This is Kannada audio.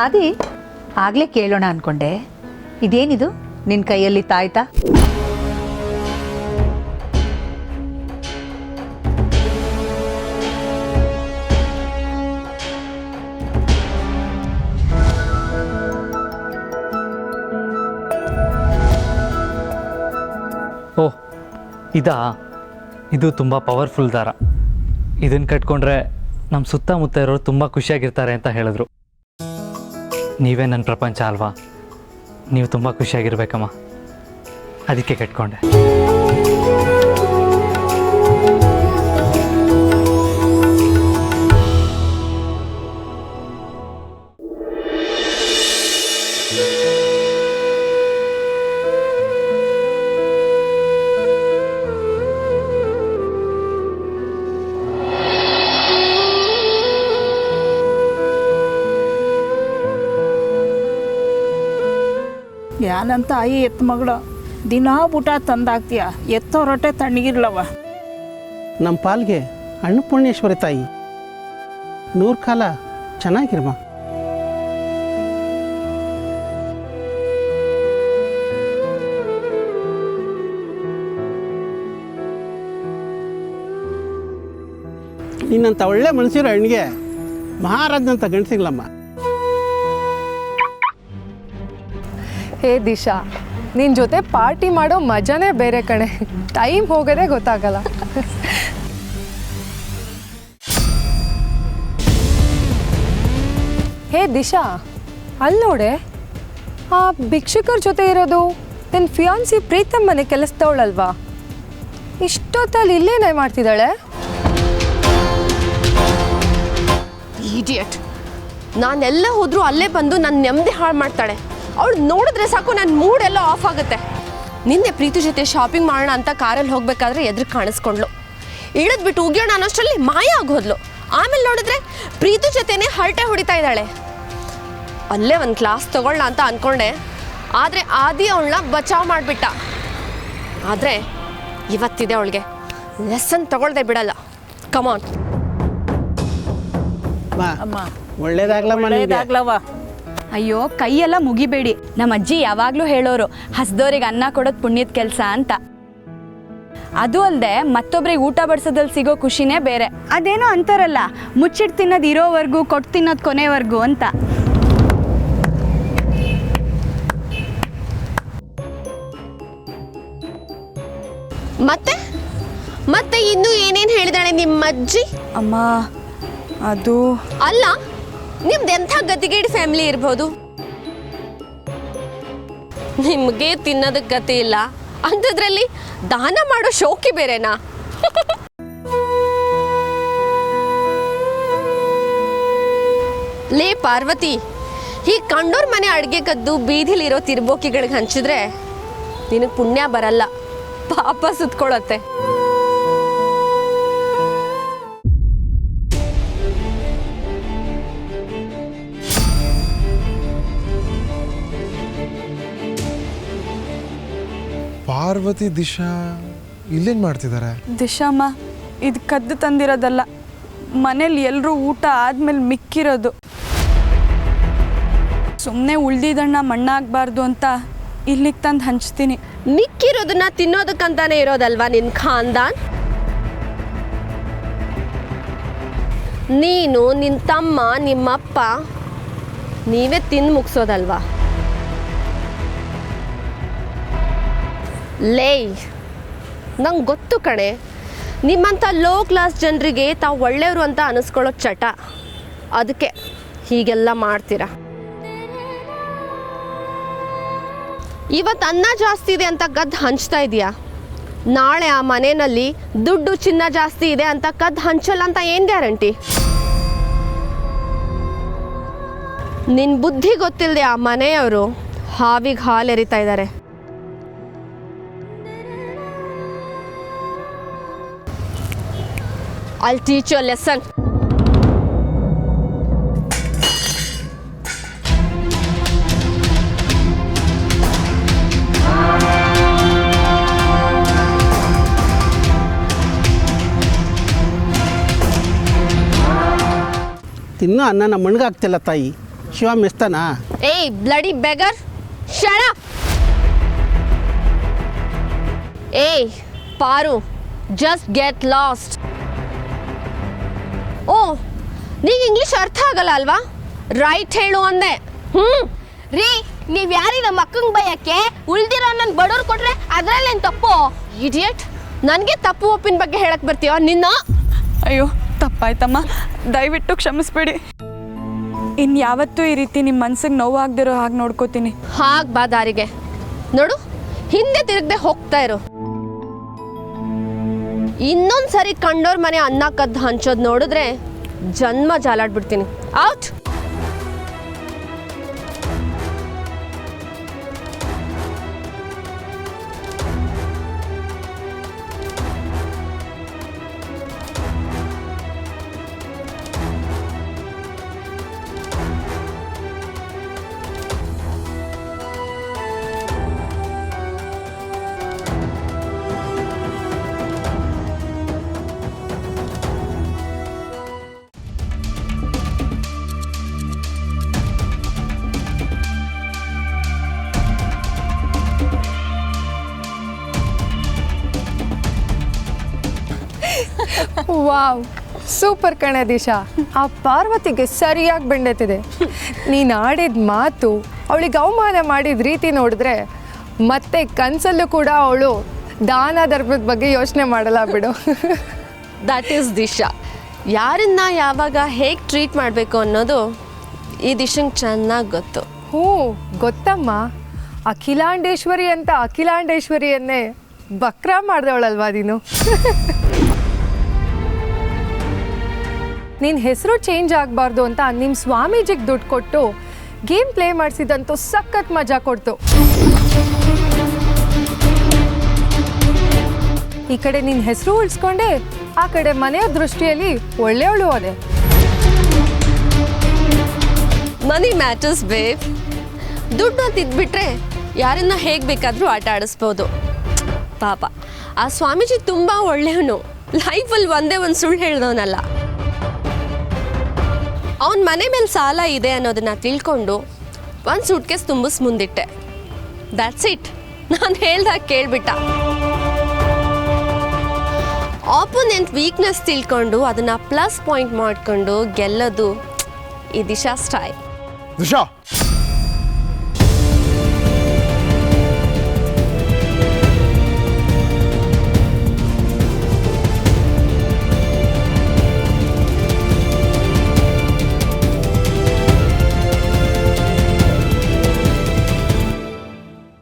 ಅದೇ ಆಗಲೇ ಕೇಳೋಣ ಅಂದ್ಕೊಂಡೆ. ಇದೇನಿದು ನಿನ್ನ ಕೈಯಲ್ಲಿ ತಾಯ್ತಾ? ಓಹ್ ಇದು ತುಂಬ ಪವರ್ಫುಲ್ ದಾರ. ಇದನ್ನು ಕಟ್ಕೊಂಡ್ರೆ ನಮ್ಮ ಸುತ್ತಮುತ್ತ ಇರೋರು ತುಂಬ ಖುಷಿಯಾಗಿರ್ತಾರೆ ಅಂತ ಹೇಳಿದ್ರು. ನೀವೇ ನನ್ನ ಪ್ರಪಂಚ ಅಲ್ವಾ, ನೀವು ತುಂಬ ಖುಷಿಯಾಗಿರ್ಬೇಕಮ್ಮ, ಅದಕ್ಕೆ ಕಟ್ಕೊಂಡೆ. ಯಾನಂತ ಆಯಿ ಎತ್ತು ಮಗಳು ದಿನಾ ಊಟ ತಂದಾಕ್ತೀಯ, ಎತ್ತೋ ರೊಟ್ಟೆ ತಣ್ಣಗಿರ್ಲವ. ನಮ್ಮ ಪಾಲ್ಗೆ ಅನ್ನಪೂರ್ಣೇಶ್ವರಿ ತಾಯಿ 100 ಕಾಲ ಚೆನ್ನಾಗಿರಮ್ಮ. ನಿನ್ನಂಥ ಒಳ್ಳೆ ಮನಸ್ಸಿರೋ ಹೆಣ್ಣಿಗೆ ಮಹಾರಾಜನಂತ ಗಂಡಸಿಗ್ಲಮ್ಮ. ಹೇ ದಿಶಾ, ನಿನ್ನ ಜೊತೆ ಪಾರ್ಟಿ ಮಾಡೋ ಮಜಾನೇ ಬೇರೆ ಕಣೆ. ಟೈಮ್ ಹೋಗೋದೇ ಗೊತ್ತಾಗಲ್ಲ. ಹೇ ದಿಶಾ, ಅಲ್ಲಿ ನೋಡೆ, ಆ ಭಿಕ್ಷುಕರ ಜೊತೆ ಇರೋದು ನಿನ್ನ ಫಿಯಾನ್ಸಿ ಪ್ರೀತಮ್ ಮನೆ ಕೆಲಸದವಳಲ್ವಾ? ಇಷ್ಟೊತ್ತಲ್ಲಿ ಇಲ್ಲೇನೇ ಮಾಡ್ತಿದ್ದಾಳೆ? ಇಡಿಯಟ್, ನಾನೆಲ್ಲ ಹೋದರೂ ಅಲ್ಲೇ ಬಂದು ನನ್ನ ನೆಮ್ಮದಿ ಹಾಳು ಮಾಡ್ತಾಳೆ. ಅವಳು ನೋಡಿದ್ರೆ ಸಾಕು ನನ್ನ ಮೂಡೆಲ್ಲ ಆಫ್ ಆಗುತ್ತೆ. ನಿನ್ನೆ ಪ್ರೀತಿ ಜೊತೆ ಶಾಪಿಂಗ್ ಮಾಡೋಣ ಅಂತ ಕಾರಲ್ಲಿ ಹೋಗ್ಬೇಕಾದ್ರೆ ಎದುರು ಕಾಣಿಸ್ಕೊಂಡ್ಲು. ಇಳಿದ್ಬಿಟ್ಟು ಉಗಿಯೋಣ ಅನ್ನೋಷ್ಟರಲ್ಲಿ ಮಾಯ ಆಗೋದ್ಲು. ಆಮೇಲೆ ನೋಡಿದ್ರೆ ಪ್ರೀತಿ ಜೊತೆನೇ ಹರಟೆ ಹೊಡಿತಾ ಇದ್ದಾಳೆ. ಅಲ್ಲೇ ಒಂದು ಕ್ಲಾಸ್ ತಗೊಳ್ಳೋಣ ಅಂತ ಅಂದ್ಕೊಂಡೆ, ಆದರೆ ಆದಿ ಅವಳನ್ನ ಬಚಾವ್ ಮಾಡಿಬಿಟ್ಟ. ಆದರೆ ಇವತ್ತಿದೆ ಅವಳಿಗೆ ಲೆಸನ್ ತಗೊಳ್ದೆ ಬಿಡಲ್ಲ. ಕಮಾನ್ ಅಮ್ಮ, ಒಳ್ಳೇದಾಗ್ಲವ. ಅಯ್ಯೋ, ಕೈಯೆಲ್ಲ ಮುಗಿಬೇಡಿ. ನಮ್ಮ ಅಜ್ಜಿ ಯಾವಾಗಲೂ ಹೇಳೋರು, ಹಸ್ದವ್ರಿಗೆ ಅನ್ನ ಕೊಡೋದು ಪುಣ್ಯದ ಕೆಲಸ ಅಂತ. ಅದು ಅಲ್ಲದೆ ಮತ್ತೊಬ್ರಿಗೆ ಊಟ ಬಡಿಸೋದ್ರಲ್ಲಿ ಸಿಗೋ ಖುಷಿನೇ ಬೇರೆ. ಅದೇನೋ ಅಂತಾರಲ್ಲ, ಮುಚ್ಚಿಟ್ಟು ತಿನ್ನೋದು ಇರೋವರೆಗೂ, ಕೊಟ್ಟು ತಿನ್ನೋದು ಕೊನೆವರೆಗೂ ಅಂತ. ಮತ್ತೆ ಮತ್ತೆ ಇನ್ನು ಏನೇನು ಹೇಳಿದಾಳೆ ನಿಮ್ಮ ಅಜ್ಜಿ? ಅಮ್ಮ, ಅದು ಅಲ್ಲ, ನಿಮ್ದು ಎಂಥ ಗತಿಗೇಡಿ ಫ್ಯಾಮಿಲಿ ಇರ್ಬೋದು. ನಿಮಗೆ ತಿನ್ನೋದಕ್ಕೆ ಗತಿ ಇಲ್ಲ ಅಂಥದ್ರಲ್ಲಿ ದಾನ ಮಾಡೋ ಶೋಕಿ ಬೇರೆನಾ? ಲೇ ಪಾರ್ವತಿ, ಈ ಕಂಡೋರ್ ಮನೆ ಅಡುಗೆ ಕದ್ದು ಬೀದಿಲಿರೋ ತಿರ್ಬೋಕಿಗಳಿಗೆ ಹಂಚಿದ್ರೆ ನಿನಗೆ ಪುಣ್ಯ ಬರಲ್ಲ, ಪಾಪ ಸುತ್ಕೊಳ್ಳತ್ತೆ. ಪಾರ್ವತಿ, ದಿಶಾ ಇಲ್ಲೇನು ಮಾಡ್ತಿದ್ದಾರೆ? ದಿಶಾಮ್ಮ, ಇದು ಕದ್ದು ತಂದಿರೋದಲ್ಲ, ಮನೇಲಿ ಎಲ್ಲರೂ ಊಟ ಆದ್ಮೇಲೆ ಮಿಕ್ಕಿರೋದು. ಸುಮ್ಮನೆ ಉಳ್ದಿದ್ದಣ್ಣ ಮಣ್ಣಾಗಬಾರ್ದು ಅಂತ ಇಲ್ಲಿಗೆ ತಂದು ಹಂಚ್ತೀನಿ. ಮಿಕ್ಕಿರೋದನ್ನ ತಿನ್ನೋದಕ್ಕಂತಾನೆ ಇರೋದಲ್ವಾ ನಿನ್ನ ಖಾನ್ದಾನ್? ನೀನು, ನಿನ್ನ ತಮ್ಮ, ನಿಮ್ಮಪ್ಪ ನೀವೇ ತಿಂದು ಮುಗಿಸೋದಲ್ವಾ? ಲೇ, ನಂಗೆ ಗೊತ್ತು ಕಣೆ, ನಿಮ್ಮಂಥ ಲೋ ಕ್ಲಾಸ್ ಜನರಿಗೆ ತಾವು ಒಳ್ಳೆಯವರು ಅಂತ ಅನ್ನಿಸ್ಕೊಳ್ಳೋ ಚಟ. ಅದಕ್ಕೆ ಹೀಗೆಲ್ಲ ಮಾಡ್ತೀರಾ. ಇವತ್ತು ಅನ್ನ ಜಾಸ್ತಿ ಇದೆ ಅಂತ ಕದ್ದು ಹಂಚ್ತಾ ಇದೆಯಾ? ನಾಳೆ ಆ ಮನೆಯಲ್ಲಿ ದುಡ್ಡು ಚಿನ್ನ ಜಾಸ್ತಿ ಇದೆ ಅಂತ ಕದ್ದು ಹಂಚಲ್ಲ ಅಂತ ಏನು ಗ್ಯಾರಂಟಿ? ನಿನ್ನ ಬುದ್ಧಿ ಗೊತ್ತಿಲ್ಲದೆ ಆ ಮನೆಯವರು ಹಾವಿಗೆ ಹಾಲು ಎರಿತಾ ಇದ್ದಾರೆ. I'll teach you a lesson. ತಿನ್ನೋ ಅನ್ನ ನಮ್ಮ ಮಣ್ಗಾಗ್ತಿಲ್ಲ ತಾಯಿ, ಶಿವ ಮೆಸ್ತಾನಾ? ಏಯ್ ಬ್ಲಡಿ ಬೆಗರ್, ಶಟ್ ಅಪ್. ಏಯ್ ಪಾರು, ಜಸ್ಟ್ ಗೆಟ್ ಲಾಸ್ಟ್. ಓ, ನಿಂಗೆ ಇಂಗ್ಲಿಷ್ ಅರ್ಥ ಆಗಲ್ಲ ಅಲ್ವಾ? ರೈಟ್ ಹೇಳು ಅಂದೆ. ರೀ, ನೀವ್ ಯಾರಿ ನಮ್ಮ ಅಕ್ಕಂಗ್ ಬಯಕ್ಕೆ ಉಳ್ದಿರೋ ನನ್ ಬಡವ್ರು ಕೊಟ್ರೆ ಅದ್ರಲ್ಲೇನ್ ತಪ್ಪು? ಇಡಿಯಟ್, ನನಗೆ ತಪ್ಪು ಒಪ್ಪಿನ ಬಗ್ಗೆ ಹೇಳಕ್ ಬರ್ತೀವ ನಿನ್ನ? ಅಯ್ಯೋ ತಪ್ಪಾಯ್ತಮ್ಮ, ದಯವಿಟ್ಟು ಕ್ಷಮಿಸ್ಬೇಡಿ. ಇನ್ಯಾವತ್ತೂ ಈ ರೀತಿ ನಿಮ್ಮ ಮನ್ಸಿಗೆ ನೋವಾಗದಿರೋ ಹಾಗೆ ನೋಡ್ಕೋತೀನಿ. ಹಾಗೆ ಬಾ ದಾರಿಗೆ. ನೋಡು, ಹಿಂದೆ ತಿರುಗದೆ ಹೋಗ್ತಾ ಇರು. ಇನ್ನೊಂದು ಸರಿ ಕಂಡೋರ್ ಮನೆ ಅನ್ನ ಕದ್ದು ಹಂಚೋದು ನೋಡಿದ್ರೆ ಜನ್ಮ ಜಾಲಾಡ್ಬಿಡ್ತೀನಿ. ಔಟ್. ವಾವ್, ಸೂಪರ್ ಕಣೆ ದಿಶಾ. ಆ ಪಾರ್ವತಿಗೆ ಸರಿಯಾಗಿ ಬೆಂಡೆತಿದೆ. ನೀನು ಆಡಿದ ಮಾತು, ಅವಳಿಗೆ ಅವಮಾನ ಮಾಡಿದ ರೀತಿ ನೋಡಿದ್ರೆ ಮತ್ತೆ ಕನಸಲ್ಲೂ ಕೂಡ ಅವಳು ದಾನ ಧರ್ಮದ ಬಗ್ಗೆ ಯೋಚನೆ ಮಾಡಲ್ಲ ಬಿಡು. That is Disha. ಯಾರನ್ನ ಯಾವಾಗ ಹೇಗೆ ಟ್ರೀಟ್ ಮಾಡಬೇಕು ಅನ್ನೋದು ಈ ದಿಶಂಗೆ ಚೆನ್ನಾಗಿ ಗೊತ್ತು. ಹ್ಞೂ ಗೊತ್ತಮ್ಮ. ಅಖಿಲಾಂಡೇಶ್ವರಿ ಅಂತ ಅಖಿಲಾಂಡೇಶ್ವರಿಯನ್ನೇ ಬಕ್ರ ಮಾಡ್ದವಳಲ್ವಾ ನೀನು? ನಿನ್ನ ಹೆಸರು ಚೇಂಜ್ ಆಗಬಾರ್ದು ಅಂತ ನಿಮ್ಮ ಸ್ವಾಮೀಜಿಗೆ ದುಡ್ಡು ಕೊಟ್ಟು ಗೇಮ್ ಪ್ಲೇ ಮಾಡಿಸಿದಂತೂ ಸಖತ್ ಮಜಾ ಕೊಡ್ತು. ಈ ಕಡೆ ನಿನ್ನ ಹೆಸರು ಉಳಿಸ್ಕೊಂಡೆ, ಆ ಕಡೆ ಮನೆಯ ದೃಷ್ಟಿಯಲ್ಲಿ ಒಳ್ಳೆಯವಳು ಅದೇ. ಮನಿ ಮ್ಯಾಟರ್ಸ್ ಬೇವ್. ದುಡ್ಡು ಅಂತ ಇದ್ಬಿಟ್ರೆ ಯಾರನ್ನ ಹೇಗೆ ಬೇಕಾದರೂ ಆಟ ಆಡಿಸ್ಬೋದು. ಪಾಪ ಆ ಸ್ವಾಮೀಜಿ ತುಂಬ ಒಳ್ಳೆಯವನು. ಲೈಫಲ್ಲಿ ಒಂದೇ ಒಂದು ಸುಳ್ಳು ಹೇಳ್ದವನಲ್ಲ. ಅವನ ಮನೆ ಮೇಲೆ ಸಾಲ ಇದೆ ಅನ್ನೋದನ್ನ ತಿಳ್ಕೊಂಡು ಒಂದು ಸೂಟ್ಕೇಸ್ ತುಂಬಿಸ್ ಮುಂದಿಟ್ಟೆ. That's it. ನಾನು ಹೇಳ್ದಾಗ ಕೇಳ್ಬಿಟ್ಟ. ಆಪೋನೆಂಟ್ ವೀಕ್ನೆಸ್ ತಿಳ್ಕೊಂಡು ಅದನ್ನು ಪ್ಲಸ್ ಪಾಯಿಂಟ್ ಮಾಡಿಕೊಂಡು ಗೆಲ್ಲೋದು ಈ ದಿಶಾ ಸ್ಟೈಲ್. ದಿಶಾ